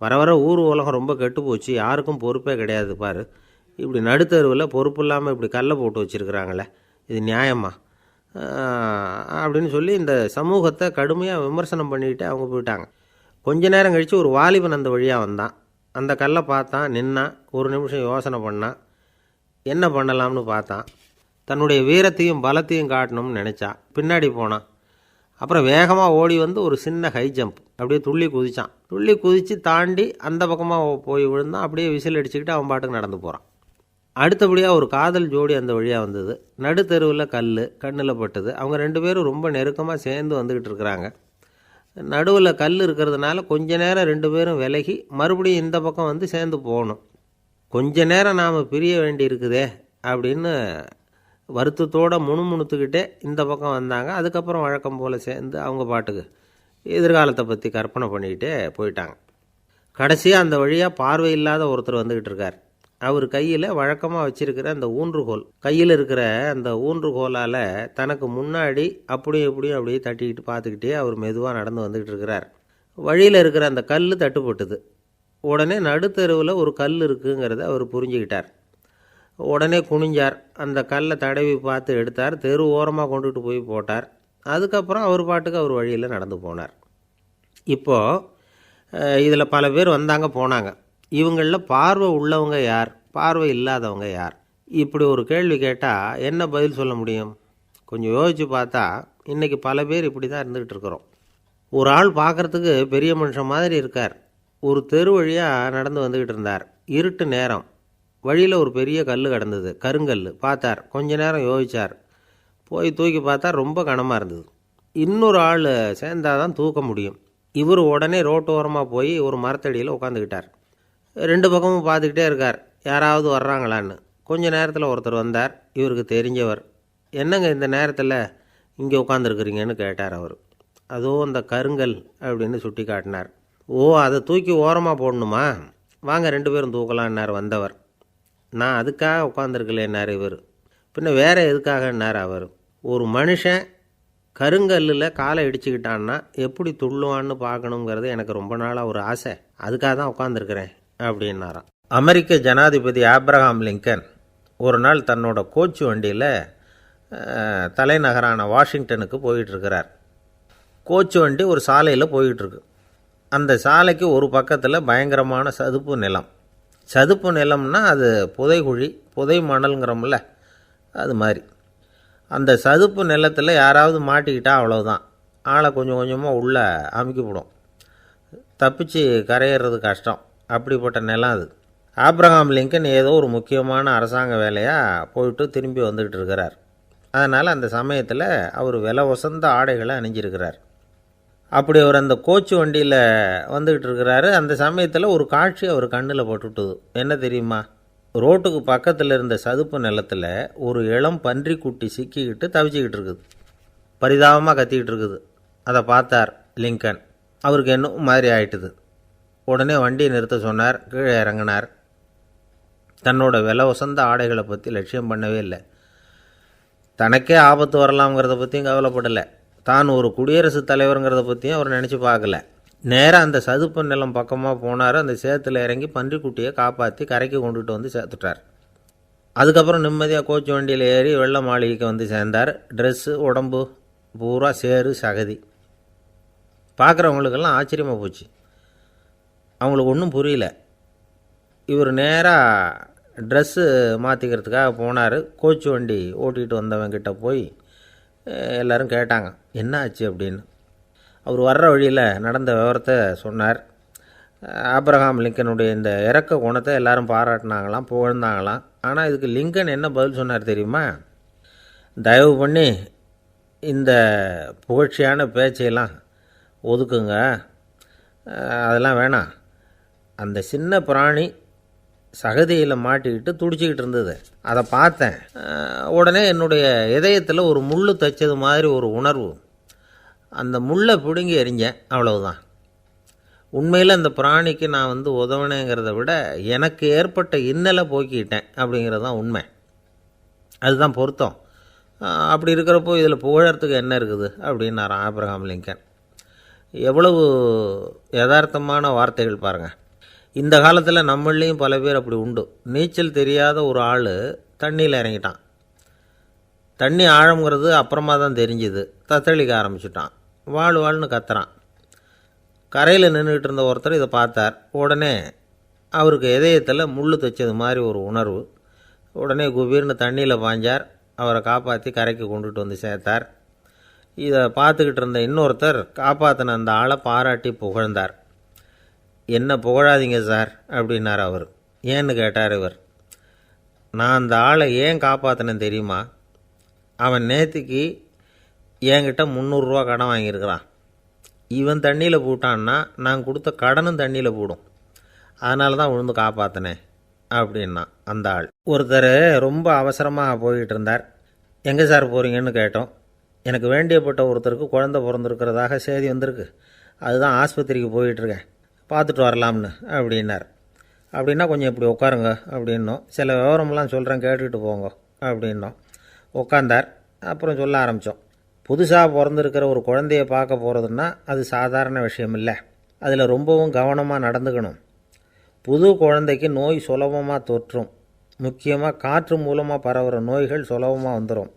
வர வர ஊர் உலகம் ரொம்ப கெட்டு போச்சு, யாருக்கும் பொறுப்பே கிடையாது பாரு, இப்படி நடுத்தருவில் பொறுப்பு இல்லாமல் இப்படி கல்லை போட்டு வச்சுருக்குறாங்களே, இது நியாயமா அப்படின்னு சொல்லி இந்த சமூகத்தை கடுமையாக விமர்சனம் பண்ணிக்கிட்டு அவங்க போயிட்டாங்க. கொஞ்ச நேரம் கழித்து ஒரு வாலிபன் அந்த வழியாக வந்தான். அந்த கல்லை பார்த்தான், நின்னான், ஒரு நிமிஷம் யோசனை பண்ணான், என்ன பண்ணலாம்னு பார்த்தான். தன்னுடைய வீரத்தையும் பலத்தையும் காட்டணும்னு நினச்சான். பின்னாடி போனான். அப்புறம் வேகமாக ஓடி வந்து ஒரு சின்ன ஹை ஜம்ப் அப்படியே துள்ளி குதித்தான். துள்ளி குதித்து தாண்டி அந்த பக்கமாக போய் விழுந்தான். அப்படியே விசில் அடிச்சுக்கிட்டு அவன் பாட்டுக்கு நடந்து போகிறான். அடுத்தபடியாக ஒரு காதல் ஜோடி அந்த வழியாக வந்தது. நடுத்தெருவில் கல் கண்ணில் பட்டது. அவங்க 2 பேரும் ரொம்ப நெருக்கமாக சேர்ந்து வந்துக்கிட்டு இருக்கிறாங்க. நடுவில் கல் இருக்கிறதுனால கொஞ்ச நேரம் 2 பேரும் விலகி மறுபடியும் இந்த பக்கம் வந்து சேர்ந்து போகணும். கொஞ்ச நேரம் நாம் பிரிய வேண்டி இருக்குதே அப்படின்னு வருத்தத்தோடு முணுமுணுத்துக்கிட்டே இந்த பக்கம் வந்தாங்க. அதுக்கப்புறம் வழக்கம் போல் சேர்ந்து அவங்க பாட்டுக்கு எதிர்காலத்தை பற்றி கற்பனை பண்ணிக்கிட்டே போயிட்டாங்க. கடைசியாக அந்த வழியாக பார்வை இல்லாத ஒருத்தர் வந்துக்கிட்டு இருக்கார். அவர் கையில் வழக்கமாக வச்சுருக்கிற அந்த ஊன்றுகோல், கையில் இருக்கிற அந்த ஊன்றுகோலால் தனக்கு முன்னாடி அப்படியும் இப்படியும் அப்படியே தட்டிக்கிட்டு பார்த்துக்கிட்டே அவர் மெதுவாக நடந்து வந்துக்கிட்டு இருக்கிறார். வழியில் இருக்கிற அந்த கல் தட்டுப்பட்டுது. உடனே நடுத்தெருவில் ஒரு கல் இருக்குங்கிறத அவர் புரிஞ்சுக்கிட்டார். உடனே குனிஞ்சார். அந்த கல்லை தடவி பார்த்து எடுத்தார். தெரு ஓரமாக கொண்டுட்டு போய் போட்டார். அதுக்கப்புறம் அவர் பாட்டுக்கு அவர் வழியில் நடந்து போனார். இப்போது இதில் பல பேர் வந்தாங்க போனாங்க. இவங்களில் பார்வை உள்ளவங்க யார், பார்வை இல்லாதவங்க யார்? இப்படி ஒரு கேள்வி கேட்டால் என்ன பதில் சொல்ல முடியும்? கொஞ்சம் யோசித்து பார்த்தா இன்றைக்கி பல பேர் இப்படி தான் இருந்துக்கிட்டு இருக்கிறோம். ஒரு ஆள் பார்க்குறதுக்கு பெரிய மனுஷன் மாதிரி இருக்கார். ஒரு தெரு வழியாக நடந்து வந்துக்கிட்டு இருந்தார். இருட்டு நேரம். வழியில் ஒரு பெரிய கல் கிடந்தது, கருங்கல். பார்த்தார். கொஞ்ச நேரம் யோசித்தார். போய் தூக்கி பார்த்தா ரொம்ப கனமாக இருந்தது. இன்னொரு ஆள் சேர்ந்தாதான் தூக்க முடியும். இவர் உடனே ரோட்டோரமாக போய் ஒரு மரத்தடியில் உட்காந்துக்கிட்டார். 2 பக்கமும் பார்த்துக்கிட்டே இருக்கார், யாராவது வர்றாங்களான்னு. கொஞ்ச நேரத்தில் ஒருத்தர் வந்தார், இவருக்கு தெரிஞ்சவர். என்னங்க இந்த நேரத்தில் இங்கே உட்காந்துருக்குறீங்கன்னு கேட்டார் அவர். அதோ அந்த கருங்கல் அப்படின்னு சுட்டி காட்டினார். ஓ, அதை தூக்கி ஓரமாக போடணுமா? வாங்க 2 பேரும் தூக்கலான்னார் வந்தவர். நான் அதுக்காக உட்காந்துருக்கலேன்னார் இவர். பின்ன வேறு எதுக்காகன்னார் அவர். ஒரு மனுஷன் கருங்கல்லில் காலை இடிச்சுக்கிட்டான்னா எப்படி துள்ளுவான்னு பார்க்கணுங்கிறது எனக்கு ரொம்ப நாளாக ஒரு ஆசை, அதுக்காக தான் உட்காந்துருக்கிறேன் அப்படின்னாராம். அமெரிக்க ஜனாதிபதி ஆப்ரஹாம் லிங்கன் ஒரு நாள் தன்னோட கோச்சு வண்டியில் தலைநகரான வாஷிங்டனுக்கு போயிட்டுருக்கிறார். கோச்சு வண்டி ஒரு சாலையில் போயிட்டுருக்கு. அந்த சாலைக்கு ஒரு பக்கத்தில் பயங்கரமான சதுப்பு நிலம். சதுப்பு நிலம்னா அது புதைகுழி, புதை மணல்ங்கிறோம்ல, அது மாதிரி. அந்த சதுப்பு நிலத்தில் யாராவது மாட்டிக்கிட்டா அவ்வளோதான், ஆளை கொஞ்சம் கொஞ்சமாக உள்ளே அமுக்கிவிடும். தப்பிச்சு கரையிறது கஷ்டம். அப்படிப்பட்ட நிலம் அது. ஆப்ரஹாம் லிங்கன் ஏதோ ஒரு முக்கியமான அரசாங்க வேலையாக போயிட்டு திரும்பி வந்துக்கிட்டு இருக்கிறார். அதனால் அந்த சமயத்தில் அவர் விலை உசந்த ஆடைகளை அணிஞ்சிருக்கிறார். அப்படி அவர் அந்த கோச்சு வண்டியில் வந்துக்கிட்டு இருக்கிறாரு. அந்த சமயத்தில் ஒரு காட்சி அவர் கண்ணில் பட்டுட்டுது. என்ன தெரியுமா? ரோட்டுக்கு பக்கத்தில் இருந்த சதுப்பு நிலத்தில் ஒரு இளம் பன்றிக்குட்டி சிக்கிக்கிட்டு தவிச்சிக்கிட்டு இருக்குது. பரிதாபமாக கத்திக்கிட்டு இருக்குது. அதை பார்த்தார் லிங்கன். அவருக்கு என்ன மாதிரி ஆயிட்டுது. உடனே வண்டியை நிறுத்த சொன்னார். கீழே இறங்கினார். தன்னோட விலை உசந்த ஆடைகளை பற்றி லட்சியம் பண்ணவே இல்லை. தனக்கே ஆபத்து வரலாம்ங்கிறத பற்றியும் கவலைப்படலை. தான் ஒரு குடியரசுத் தலைவருங்கிறத பற்றியும் அவர் நினச்சி பார்க்கல. நேராக அந்த சதுப்பு நிலம் பக்கமாக போனார். அந்த சேத்துல இறங்கி பன்றிக்குட்டியை காப்பாற்றி கரைக்கு கொண்டுட்டு வந்து சேர்த்துட்டார். அதுக்கப்புறம் நிம்மதியாக கோச்சு வண்டியில் ஏறி வெள்ளை மாளிகைக்கு வந்து சேர்ந்தார். ட்ரெஸ்ஸு உடம்பு பூரா சேறு சகதி. பார்க்குறவங்களுக்கெல்லாம் ஆச்சரியமாக போச்சு. அவங்களுக்கு ஒன்றும் புரியல. இவர் நேராக ட்ரெஸ்ஸு மாற்றிக்கிறதுக்காக போனார். கோச்சு வண்டி ஓட்டிகிட்டு வந்தவங்கிட்ட போய் எல்லோரும் கேட்டாங்க என்ன ஆச்சு அப்படின்னு. அவர் வர்ற வழியில் நடந்த விவரத்தை சொன்னார். ஆப்ரஹாம் லிங்கனுடைய இந்த இறக்க குணத்தை எல்லாரும் பாராட்டினாங்களாம், புகழ்ந்தாங்களாம். ஆனால் இதுக்கு லிங்கன் என்ன பதில் சொன்னார் தெரியுமா? தயவு பண்ணி இந்த புகழ்ச்சியான பேச்சையெல்லாம் ஒதுக்குங்க, அதெல்லாம் வேணாம். அந்த சின்ன பிராணி சகதியில் மாட்டிக்கிட்டு துடிச்சிக்கிட்டு இருந்தது, அதை பார்த்தேன். உடனே என்னுடைய இதயத்தில் ஒரு முள் தைச்சது மாதிரி ஒரு உணர்வு. அந்த முள்ளை பிடுங்கி எறிஞ்சேன், அவ்வளவுதான். உண்மையில் அந்த பிராணிக்கு நான் உதவினேங்கிறத விட எனக்கு ஏற்பட்ட இன்னலை போக்கிட்டேன் அப்படிங்கிறது தான் உண்மை. அதுதான் பொருத்தம். அப்படி இருக்கிறப்போ இதில் புகழறதுக்கு என்ன இருக்குது அப்படின்னார் ஆப்ரஹாம் லிங்கன். எவ்வளவு யதார்த்தமான வார்த்தைகள் பாருங்கள். இந்த காலத்தில் நம்மளையும் பல பேர் அப்படி உண்டு. நீச்சல் தெரியாத ஒரு ஆள் தண்ணியில் இறங்கிட்டான். தண்ணி ஆழங்கிறது அப்புறமா தான் தெரிஞ்சுது. தத்தளிக்க ஆரம்பிச்சிட்டான். வாழ்னு கத்துறான். கரையில் நின்றுக்கிட்டு இருந்த ஒருத்தர் இதை பார்த்தார். உடனே அவருக்கு இதயத்தில் முள் தைச்சது மாதிரி ஒரு உணர்வு. உடனே குபீர்னு தண்ணியில் பாய்ஞ்சார். அவரை காப்பாற்றி கரைக்கு கொண்டுட்டு வந்து சேர்த்தார். இதை பார்த்துக்கிட்டு இருந்த இன்னொருத்தர் காப்பாற்றின அந்த ஆளை பாராட்டி புகழ்ந்தார். என்ன புகழாதீங்க சார் அப்படின்னார் அவர். ஏன்னு கேட்டார் இவர். நான் அந்த ஆளை ஏன் காப்பாற்றினேன் தெரியுமா? அவன் நேற்றுக்கு என்கிட்ட 300 ரூபா கடன் வாங்கியிருக்கிறான். இவன் தண்ணியில் போட்டான்னா நான் கொடுத்த கடனும் தண்ணியில் போடும். அதனால தான் விழுந்து காப்பாற்றினேன் அப்படின்னா அந்த ஆள். ஒருத்தர் ரொம்ப அவசரமாக போய்கிட்டு இருந்தார். எங்கே சார் போகிறீங்கன்னு கேட்டோம். எனக்கு வேண்டியப்பட்ட ஒருத்தருக்கு குழந்தை பிறந்திருக்கிறதாக செய்தி வந்திருக்கு, அதுதான் ஆஸ்பத்திரிக்கு போயிட்டுருக்கேன், பார்த்துட்டு வரலாம்னு அப்படின்னார். அப்படின்னா கொஞ்சம் இப்படி உட்காருங்க அப்படின்னோம். சில விவரமெல்லாம் சொல்கிறேன், கேட்டுக்கிட்டு போங்க அப்படின்னோம். உட்காந்தார். அப்புறம் சொல்ல ஆரம்பித்தோம். புதுசாக பிறந்திருக்கிற ஒரு குழந்தைய பார்க்க போகிறதுன்னா அது சாதாரண விஷயம் இல்லை. அதில் ரொம்பவும் கவனமாக நடந்துக்கணும். புது குழந்தைக்கு நோய் சுலபமாக தொற்றும். முக்கியமாக காற்று மூலமாக பரவுகிற நோய்கள் சுலபமாக வந்துடும்.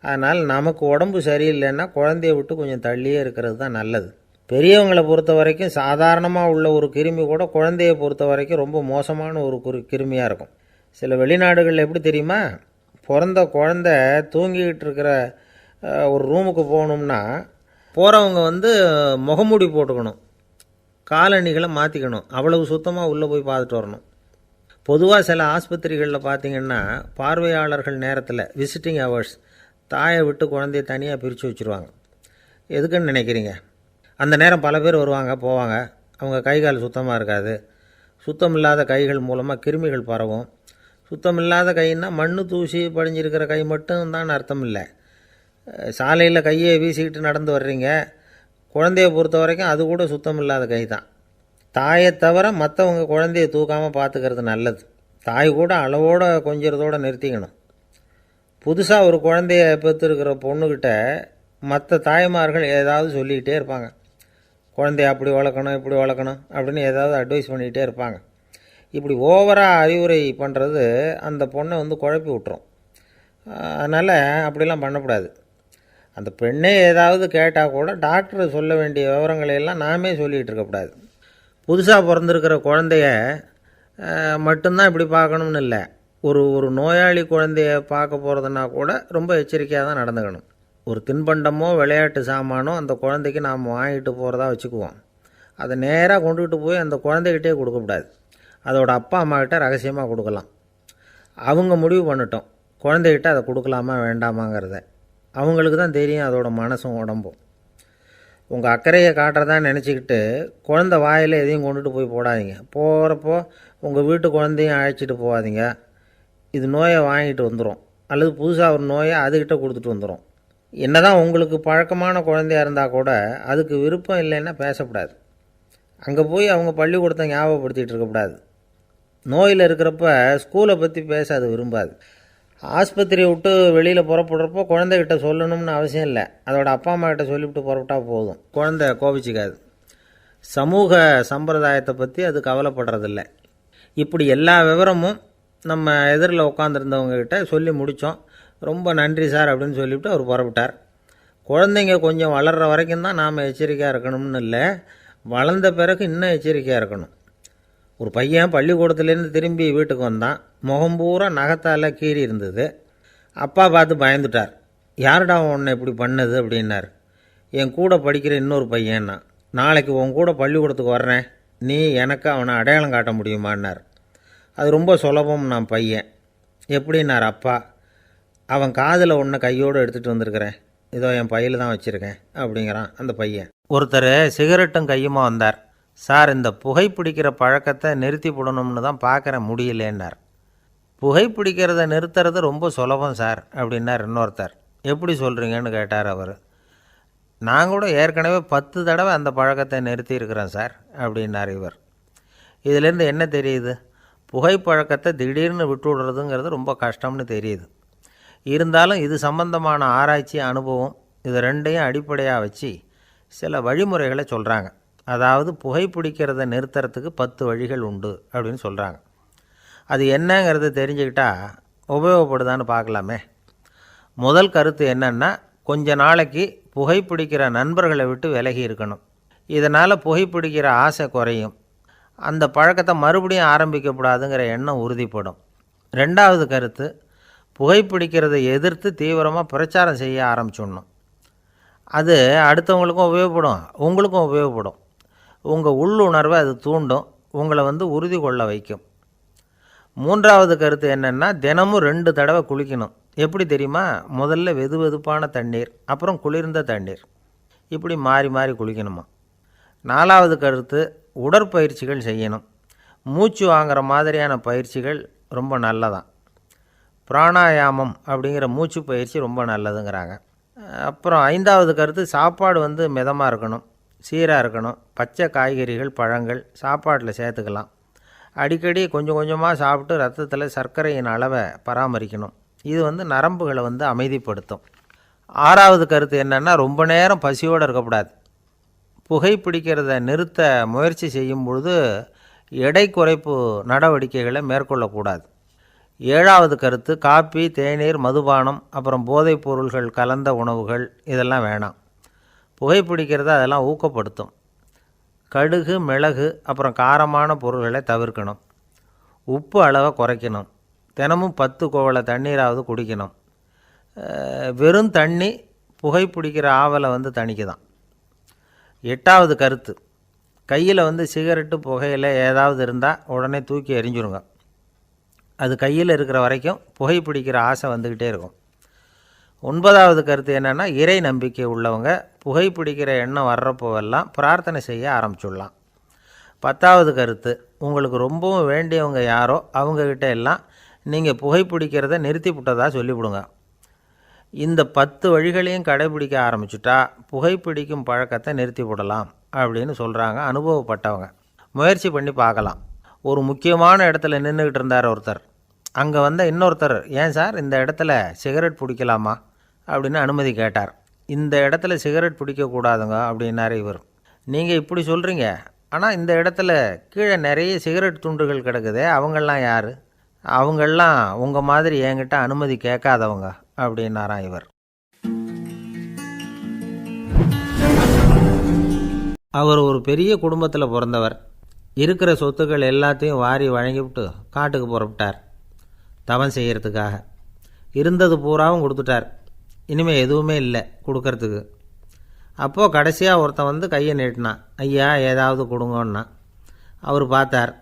அதனால் நமக்கு உடம்பு சரியில்லைன்னா குழந்தைய விட்டு கொஞ்சம் தள்ளியே இருக்கிறது தான் நல்லது. பெரியவங்களை பொறுத்த வரைக்கும் சாதாரணமாக உள்ள ஒரு கிருமி கூட குழந்தையை பொறுத்த வரைக்கும் ரொம்ப மோசமான ஒரு கிருமியாக இருக்கும். சில வெளிநாடுகளில் எப்படி தெரியுமா? பிறந்த குழந்தை தூங்கிக்கிட்டு இருக்கிற ஒரு ரூமுக்கு போகணும்னா போகிறவங்க முகமூடி போட்டுக்கணும், காலணிகளை மாற்றிக்கணும், அவ்வளவு சுத்தமாக உள்ளே போய் பார்த்துட்டு வரணும். பொதுவாக சில ஆஸ்பத்திரிகளில் பார்த்திங்கன்னா பார்வையாளர்கள் நேரத்தில் விசிட்டிங் ஹவர்ஸ் தாயை விட்டு குழந்தைய தனியாக பிரித்து வச்சுருவாங்க. எதுக்குன்னு நினைக்கிறீங்க? அந்த நேரம் பல பேர் வருவாங்க போவாங்க. அவங்க கை கால் சுத்தமாக இருக்காது. சுத்தம் இல்லாத கைகள் மூலமாக கிருமிகள் பரவும். சுத்தம் இல்லாத கைன்னா மண் தூசி படிஞ்சிருக்கிற கை மட்டும் தான் அர்த்தம் இல்லை. சாலையில் கையை வீசிக்கிட்டு நடந்து வர்றீங்க, குழந்தைய பொறுத்த வரைக்கும் அது கூட சுத்தம் இல்லாத கை தான். தாயை தவிர மற்றவங்க குழந்தைய தூக்காமல் பார்த்துக்கிறது நல்லது. தாய் கூட அளவோடு கொஞ்சிறதோடு நிறுத்திக்கணும். புதுசாக ஒரு குழந்தைய பெற்றுருக்கிற பொண்ணுக்கிட்ட மற்ற தாய்மார்கள் ஏதாவது சொல்லிக்கிட்டே இருப்பாங்க. குழந்தைய அப்படி வளர்க்கணும் இப்படி வளர்க்கணும் அப்படின்னு ஏதாவது அட்வைஸ் பண்ணிக்கிட்டே இருப்பாங்க. இப்படி ஓவராக அறிவுரை பண்ணுறது அந்த பொண்ணை குழப்பி விட்டுரும். அதனால் அப்படிலாம் பண்ணக்கூடாது. அந்த பெண்ணே ஏதாவது கேட்டால் கூட டாக்டர் சொல்ல வேண்டிய விவரங்களையெல்லாம் நாமே சொல்லிகிட்டு இருக்கக்கூடாது. புதுசாக பிறந்திருக்கிற குழந்தைய மட்டும்தான் இப்படி பார்க்கணும்னு இல்லை. ஒரு நோயாளி குழந்தைய பார்க்க போகிறதுனா கூட ரொம்ப எச்சரிக்கையாக தான் நடந்துக்கணும். ஒரு தின்பண்டமோ விளையாட்டு சாமானோ அந்த குழந்தைக்கு நாம் வாங்கிட்டு போகிறதா வச்சுக்குவோம். அதை நேராக கொண்டுகிட்டு போய் அந்த குழந்தைகிட்டே கொடுக்கக்கூடாது. அதோட அப்பா அம்மாக்கிட்ட ரகசியமாக கொடுக்கலாம். அவங்க முடிவு பண்ணிட்டோம் குழந்தைகிட்ட அதை கொடுக்கலாமா வேண்டாமாங்கிறத. அவங்களுக்கு தான் தெரியும் அதோட மனசும் உடம்பும். உங்கள் அக்கறையை காட்டுறதா நினச்சிக்கிட்டு குழந்தை வாயில் எதையும் கொண்டுட்டு போய் போடாதீங்க. போகிறப்போ உங்கள் வீட்டு குழந்தையும் அழைச்சிட்டு போகாதீங்க. இது நோயை வாங்கிட்டு வந்துடும், அல்லது புதுசாக ஒரு நோயை அதுக்கிட்ட கொடுத்துட்டு வந்துடும். என்னதான் உங்களுக்கு பழக்கமான குழந்தையாக இருந்தால் கூட அதுக்கு விருப்பம் இல்லைன்னா பேசக்கூடாது. அங்கே போய் அவங்க பள்ளிக்கூடத்தை ஞாபகப்படுத்திகிட்டு இருக்கக்கூடாது. நோயில் இருக்கிறப்ப ஸ்கூலை பற்றி பேச அது விரும்பாது. ஆஸ்பத்திரியை விட்டு வெளியில் புறப்படுறப்போ குழந்தைகிட்ட சொல்லணும்னு அவசியம் இல்லை. அதோட அப்பா அம்மா கிட்ட சொல்லிவிட்டு புறப்பட்டா போதும். குழந்தை கோபிச்சிக்காது. சமூக சம்பிரதாயத்தை பற்றி அது கவலைப்படுறதில்ல. இப்படி எல்லா விவரமும் நம்ம எதிரில் உட்காந்துருந்தவங்ககிட்ட சொல்லி முடித்தோம். ரொம்ப நன்றி சார் அப்படின்னு சொல்லிவிட்டு அவர் புறப்பட்டார். குழந்தைங்க கொஞ்சம் வளர்கிற வரைக்கும் தான் நாம் எச்சரிக்கையாக இருக்கணும்னு இல்லை, வளர்ந்த பிறகு இன்னும் எச்சரிக்கையாக இருக்கணும். ஒரு பையன் பள்ளிக்கூடத்துலேருந்து திரும்பி வீட்டுக்கு வந்தான். முகம் பூரா நகத்தால் கீறி இருந்தது. அப்பா பார்த்து பயந்துட்டார். யாருடா உன்னை இப்படி பண்ணது அப்படின்னார். என் கூட படிக்கிற இன்னொரு பையன்னா. நாளைக்கு உன் கூட பள்ளிக்கூடத்துக்கு வர்றேன், நீ எனக்கு அவனை அடையாளம் காட்ட முடியுமான்னார். அது ரொம்ப சுலபம் நான் பையன். எப்படின்னார் அப்பா. அவன் காதில் ஒன்றை கையோடு எடுத்துகிட்டு வந்திருக்கிறேன், இதோ என் பையில் தான் வச்சுருக்கேன் அப்படிங்கிறான் அந்த பையன். ஒருத்தர் சிகரெட்டும் கையுமா வந்தார். சார், இந்த புகைப்பிடிக்கிற பழக்கத்தை நிறுத்தி போடணும்னு தான் பார்க்குறேன், முடியலேன்னார். புகைப்பிடிக்கிறத நிறுத்துறது ரொம்ப சுலபம் சார் அப்படின்னார் இன்னொருத்தர். எப்படி சொல்கிறீங்கன்னு கேட்டார் அவர். நான் கூட ஏற்கனவே 10 தடவை அந்த பழக்கத்தை நிறுத்தி இருக்கிறேன் சார் அப்படின்னார் இவர். இதிலேருந்து என்ன தெரியுது? புகைப்பழக்கத்தை திடீர்னு விட்டு விடுறதுங்கிறது ரொம்ப கஷ்டம்னு தெரியுது. இருந்தாலும் இது சம்பந்தமான ஆராய்ச்சி, அனுபவம், இது ரெண்டையும் அடிப்படையாக வச்சு சில வழிமுறைகளை சொல்கிறாங்க. அதாவது புகைப்பிடிக்கிறத நிறுத்துறதுக்கு 10 வழிகள் உண்டு அப்படின்னு சொல்கிறாங்க. அது என்னங்கிறத தெரிஞ்சுக்கிட்டால் உபயோகப்படுதான்னு பார்க்கலாமே. முதல் கருத்து என்னென்னா, கொஞ்ச நாளைக்கு புகைப்பிடிக்கிற நண்பர்களை விட்டு விலகி இருக்கணும். இதனால் புகைப்பிடிக்கிற ஆசை குறையும். அந்த பழக்கத்தை மறுபடியும் ஆரம்பிக்கப்படாதுங்கிற எண்ணம் உறுதிப்படும். ரெண்டாவது கருத்து, புகைப்பிடிக்கிறதை எதிர்த்து தீவிரமாக பிரச்சாரம் செய்ய ஆரம்பிச்சிடணும். அது அடுத்தவங்களுக்கும் உபயோகப்படும், உங்களுக்கும் உபயோகப்படும். உங்கள் உள்ளுணர்வை அது தூண்டும், உங்களை உறுதி கொள்ள வைக்கும். மூன்றாவது கருத்து என்னென்னா, தினமும் 2 தடவை குளிக்கணும். எப்படி தெரியுமா? முதல்ல வெது வெதுப்பான தண்ணீர், அப்புறம் குளிர்ந்த தண்ணீர், இப்படி மாறி மாறி குளிக்கணுமா. நாலாவது கருத்து, உடற்பயிற்சிகள் செய்யணும். மூச்சு வாங்குகிற மாதிரியான பயிற்சிகள் ரொம்ப நல்லதான். பிராணாயாமம் அப்படிங்கிற மூச்சு பயிற்சி ரொம்ப நல்லதுங்கிறாங்க. அப்புறம் ஐந்தாவது கருத்து, சாப்பாடு மிதமாக இருக்கணும், சீராக இருக்கணும். பச்சை காய்கறிகள், பழங்கள் சாப்பாட்டில் சேர்த்துக்கலாம். அடிக்கடி கொஞ்சம் கொஞ்சமாக சாப்பிட்டு ரத்தத்தில் சர்க்கரையின் அளவை பராமரிக்கணும். இது நரம்புகளை அமைதிப்படுத்தும். ஆறாவது கருத்து என்னென்னா, ரொம்ப நேரம் பசியோடு இருக்கக்கூடாது. புகைப்பிடிக்கிறத நிறுத்த முயற்சி செய்யும் பொழுது எடை குறைப்பு நடவடிக்கைகளை மேற்கொள்ளக்கூடாது. ஏழாவது கருத்து, காப்பி, தேநீர், மதுபானம், அப்புறம் போதைப் பொருள்கள் கலந்த உணவுகள் இதெல்லாம் வேணாம். புகைப்பிடிக்கிறத அதெல்லாம் ஊக்கப்படுத்தும். கடுகு, மிளகு, அப்புறம் காரமான பொருள்களை தவிர்க்கணும். உப்பு அளவை குறைக்கணும். தினமும் 10 குவளை தண்ணீராவது குடிக்கணும். வெறும் தண்ணி புகைப்பிடிக்கிற ஆவலை தணிக்குதான். எட்டாவது கருத்து, கையில் சிகரெட்டு, புகையில ஏதாவது இருந்தால் உடனே தூக்கி எறிஞ்சிருங்க. அது கையில் இருக்கிற வரைக்கும் புகைப்பிடிக்கிற ஆசை வந்துக்கிட்டே இருக்கும். 9வது கருத்து என்னென்னா, இறை நம்பிக்கை உள்ளவங்க புகைப்பிடிக்கிற எண்ணம் வர்றப்போவெல்லாம் பிரார்த்தனை செய்ய ஆரம்பிச்சுடலாம். 10வது கருத்து, உங்களுக்கு ரொம்பவும் வேண்டியவங்க யாரோ அவங்கக்கிட்ட எல்லாம் நீங்கள் புகைப்பிடிக்கிறத நிறுத்தி விட்டதாக சொல்லிவிடுங்க. இந்த 10 வழிகளையும் கடைபிடிக்க ஆரம்பிச்சுட்டா புகைப்பிடிக்கும் பழக்கத்தை நிறுத்தி விடலாம் அப்படின்னு சொல்கிறாங்க அனுபவப்பட்டவங்க. முயற்சி பண்ணி பார்க்கலாம். ஒரு முக்கியமான இடத்துல நின்றுக்கிட்டு இருந்தார் ஒருத்தர். அங்கே இன்னொருத்தர், ஏன் சார் இந்த இடத்துல சிகரெட் பிடிக்கலாமா அப்படின்னு அனுமதி கேட்டார். இந்த இடத்துல சிகரெட் பிடிக்கக்கூடாதுங்க அப்படின்னாரு இவர். நீங்கள் இப்படி சொல்கிறீங்க, ஆனால் இந்த இடத்துல கீழே நிறைய சிகரெட் துண்டுகள் கிடக்குதே, அவங்கெல்லாம் யார்? அவங்கெல்லாம் உங்கள் மாதிரி என்கிட்ட அனுமதி கேட்காதவங்க அப்படின்னாராம் இவர். அவர் ஒரு பெரிய குடும்பத்தில் பிறந்தவர். இருக்கிற சொத்துக்கள் எல்லாத்தையும் வாரி வழங்கிவிட்டு காட்டுக்கு புறப்பட்டார் தவம் செய்கிறதுக்காக. இருந்தது பூராவும் கொடுத்துட்டார். இனிமேல் எதுவுமே இல்லை கொடுக்கறதுக்கு. அப்போது கடைசியாக ஒருத்தன் கையை நீட்டினான். ஐயா ஏதாவது கொடுங்கன்னா. அவர் பார்த்தார்.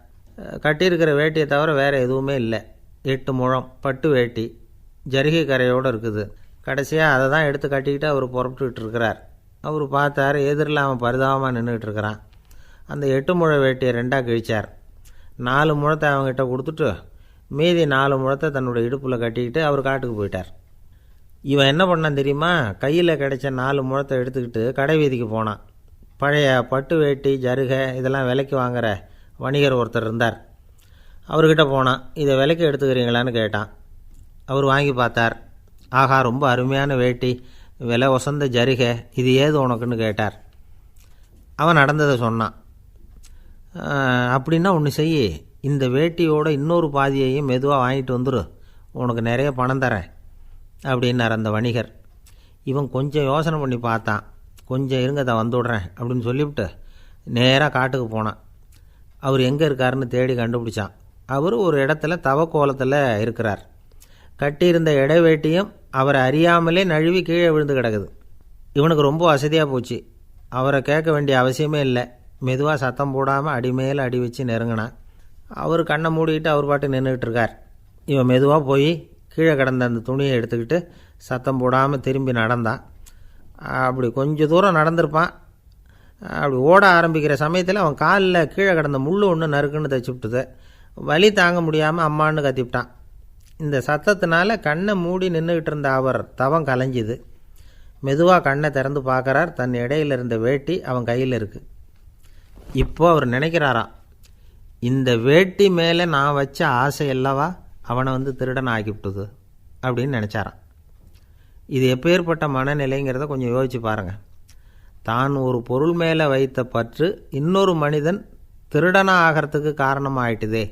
கட்டியிருக்கிற வேட்டியை தவிர வேறு எதுவுமே இல்லை. 8 முழம் பட்டு வேட்டி, ஜரிகை கரையோடு இருக்குது. கடைசியாக அதை தான் எடுத்து கட்டிக்கிட்டு அவர் புறப்பட்டுக்கிட்டு இருக்கிறார். அவர் பார்த்தார், எதிரில் அவன் பரிதாபமாக நின்றுக்கிட்டு இருக்கிறான். அந்த 8 முழ வேட்டியை 2ஆக கிழிச்சார். 4 முழத்தை அவங்ககிட்ட கொடுத்துட்டு மீதி 4 முழத்தை தன்னுடைய இடுப்பில் கட்டிக்கிட்டு அவர் காட்டுக்கு போயிட்டார். இவன் என்ன பண்ணான் தெரியுமா? கையில் கிடைச்ச 4 முழத்தை எடுத்துக்கிட்டு கடை வீதிக்கு போனான். பழைய பட்டு வேட்டி ஜருகை இதெல்லாம் விலைக்கு வாங்குகிற வணிகர் ஒருத்தர் இருந்தார். அவர்கிட்ட போனான். இதை விலைக்கு எடுத்துக்கிறீங்களான்னு கேட்டான். அவர் வாங்கி பார்த்தார். ஆகா, ரொம்ப அருமையான வேட்டி, விலை ஒசந்த ஜருகை, இது ஏது உனக்குன்னு கேட்டார். அவன் நடந்ததை சொன்னான். அப்படின்னா ஒன்று செய், இந்த வேட்டியோட இன்னொரு பாதியையும் மெதுவாக வாங்கிட்டு வந்துரு, உனக்கு நிறைய பணம் தரேன் அப்படின்னார் அந்த வணிகர். இவன் கொஞ்சம் யோசனை பண்ணி பார்த்தான். கொஞ்சம் இருங்க, அதை வந்துவிட்றேன் அப்படின்னு சொல்லிவிட்டு நேராக காட்டுக்கு போனான். அவர் எங்கே இருக்காருன்னு தேடி கண்டுபிடிச்சான். அவர் ஒரு இடத்துல தவக்கோலத்தில் இருக்கிறார். கட்டியிருந்த இடைவேட்டியும் அவரை அறியாமலே நழுவி கீழே விழுந்து கிடக்குது. இவனுக்கு ரொம்ப வசதியாக போச்சு. அவரை கேட்க வேண்டிய அவசியமே இல்லை. மெதுவாக சத்தம் போடாமல் அடிமேல் அடி வச்சு நெருங்கினான். அவர் கண்ணை மூடிக்கிட்டு அவர் பாட்டு நின்றுக்கிட்டு இருக்கார். இவன் மெதுவாக போய் கீழே கிடந்த அந்த துணியை எடுத்துக்கிட்டு சத்தம் போடாமல் திரும்பி நடந்தான். அப்படி கொஞ்சம் தூரம் நடந்திருப்பான். அப்படி ஓட ஆரம்பிக்கிற சமயத்தில் அவன் காலில் கீழே கிடந்த முள் ஒன்று நறுக்குன்னு தைச்சி விட்டுது. வலி தாங்க முடியாமல் அம்மான்னு கத்திவிட்டான். இந்த சத்தத்தினால கண்ணை மூடி நின்றுக்கிட்டு இருந்த அவர் தவம் கலைஞ்சிது. மெதுவாக கண்ணை திறந்து பார்க்குறார். தன் இடையில் இருந்த வேட்டி அவன் கையில் இருக்குது. இப்போ அவர் நினைக்கிறாராம், இந்த வேட்டி மேலே நான் வச்ச ஆசை அல்லவா அவனை வந்து திருடன் ஆக்கிவிட்டுது அப்படின்னு நினச்சாரான். இது எப்பேற்பட்ட மனநிலைங்கிறத கொஞ்சம் யோசிச்சு பாருங்கள். தான் ஒரு பொருள் மேலே வைத்த பற்று இன்னொரு மனிதன் திருடனாக ஆகிறதுக்கு காரணமாக ஆயிட்டுதே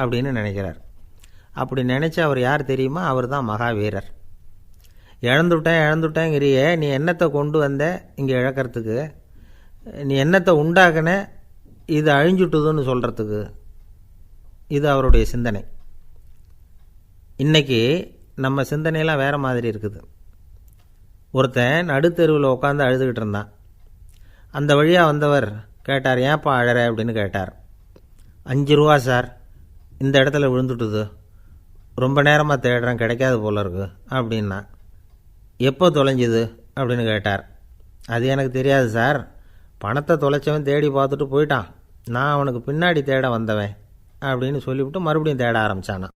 அப்படின்னு நினைக்கிறார். அப்படி நினச்ச அவர் யார் தெரியுமா? அவர் தான் மகாவீரர். இழந்துட்டேங்கிறியே, நீ என்னத்தை கொண்டு வந்த இங்கே இழக்கிறதுக்கு? நீ என்னத்தை உண்டாக்குன இது அழிஞ்சுட்டுதுன்னு சொல்கிறதுக்கு? இது அவருடைய சிந்தனை. இன்றைக்கி நம்ம சிந்தனையெல்லாம் வேறு மாதிரி இருக்குது. ஒருத்தன் நடுத்தெருவில் உட்காந்து அழுதுகிட்டு இருந்தான். அந்த வழியாக வந்தவர் கேட்டார், ஏன்ப்பா அழற அப்படின்னு கேட்டார். 5 ரூபா சார், இந்த இடத்துல விழுந்துட்டுது, ரொம்ப நேரமாக தேடுறேன், கிடைக்காது போல இருக்கு அப்படின்னா. எப்போ தொலைஞ்சுது அப்படின்னு கேட்டார். அது எனக்கு தெரியாது சார், பணத்தை தொலைச்சவன் தேடி பார்த்துட்டு போயிட்டான், நான் அவனுக்கு பின்னாடி தேட வந்தவன் அப்படின்னு சொல்லிவிட்டு மறுபடியும் தேட ஆரம்பித்தானான்.